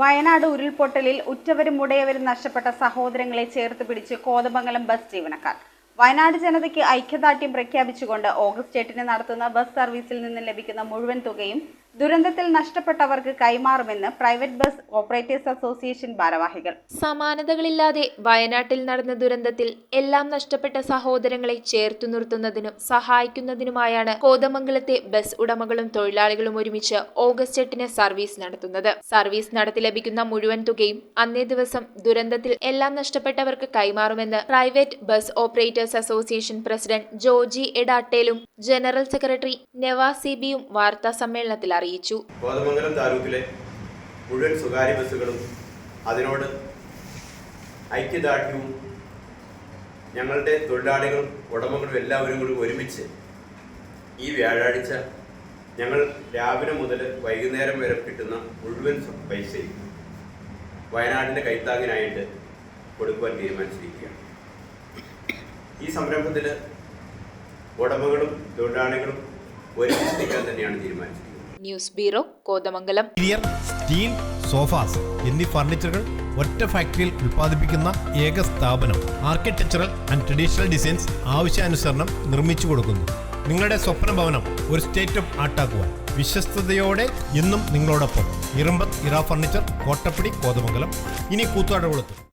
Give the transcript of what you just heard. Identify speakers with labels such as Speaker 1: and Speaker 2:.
Speaker 1: വയനാട് ഉരുൾപൊട്ടലിൽ ഉറ്റവരും ഉടയവരും നഷ്ടപ്പെട്ട സഹോദരങ്ങളെ ചേർത്ത് പിടിച്ച് കോതമംഗലം ബസ് ജീവനക്കാർ. വയനാട് ജനതയ്ക്ക് ഐക്യദാർഢ്യം പ്രഖ്യാപിച്ചുകൊണ്ട് ഓഗസ്റ്റ് 8-ന് നടത്തുന്ന ബസ് സർവീസിൽ നിന്ന് ലഭിക്കുന്ന മുഴുവൻ തുകയും ദുരന്തത്തിൽ നഷ്ടപ്പെട്ടവർക്ക് കൈമാറുമെന്ന് പ്രൈവറ്റ് ബസ് ഓപ്പറേറ്റേഴ്സ് അസോസിയേഷൻ ഭാരവാഹികൾ.
Speaker 2: സമാനതകളില്ലാതെ വയനാട്ടിൽ നടന്ന ദുരന്തത്തിൽ എല്ലാം നഷ്ടപ്പെട്ട സഹോദരങ്ങളെ ചേർത്തു നിർത്തുന്നതിനും സഹായിക്കുന്നതിനുമായാണ് കോതമംഗലത്തെ ബസ് ഉടമകളും തൊഴിലാളികളും ഒരുമിച്ച് ഓഗസ്റ്റ് 8-ന് സർവീസ് നടത്തുന്നത്. സർവീസ് നടത്തി ലഭിക്കുന്ന മുഴുവൻ തുകയും അന്നേ ദിവസം ദുരന്തത്തിൽ എല്ലാം നഷ്ടപ്പെട്ടവർക്ക് കൈമാറുമെന്ന് private bus operators association president Joji എടാട്ടേലും ജനറൽ സെക്രട്ടറി നവാസ് സിബിയും വാർത്താ സമ്മേളനത്തിൽ അറിയിച്ചു.
Speaker 3: കോതമംഗലം താലൂക്കിലെ മുഴുവൻ സ്വകാര്യ ബസ്സുകളും അതിനോട് ഐക്യദാർഢ്യവും ഞങ്ങളുടെ തൊഴിലാളികളും ഉടമകളും എല്ലാവരും കൂടി ഒരുമിച്ച് ഈ വ്യാഴാഴ്ച ഞങ്ങൾ രാവിലെ മുതൽ വൈകുന്നേരം വരെ കിട്ടുന്ന മുഴുവൻ പൈസയും വയനാടിൻ്റെ കൈത്താങ്ങിനായിട്ട് കൊടുക്കുവാൻ തീരുമാനിച്ചിരിക്കുകയാണ്. ഈ സംരംഭത്തിൽ ഉടമകളും തൊഴിലാളികളും ഒരുമിച്ച് നിൽക്കാൻ തന്നെയാണ് തീരുമാനിച്ചിരിക്കുന്നത്.
Speaker 2: News bureau, Kothamangalam.
Speaker 4: Steel, sofas എന്നീ ഫർണിച്ചറുകൾ ഒറ്റ ഫാക്ടറിയിൽ ഉൽപ്പാദിപ്പിക്കുന്ന ഏക സ്ഥാപനം. ആർക്കിടെക്ചറൽ ആൻഡ് ട്രഡീഷണൽ ഡിസൈൻസ് ആവശ്യാനുസരണം നിർമ്മിച്ചു കൊടുക്കുന്നു. നിങ്ങളുടെ സ്വപ്ന ഭവനം ഒരു സ്റ്റേറ്റ് ഓഫ് ആർട്ടാക്കുവാൻ വിശ്വസ്തയോടെ എന്നും നിങ്ങളോടൊപ്പം. ഇറമ്പത്ത് ഇറ ഫർണിച്ചർ, കോട്ടപ്പടി, കോതമംഗലം. ഇനി കൂത്താട്ടുകുളത്ത്.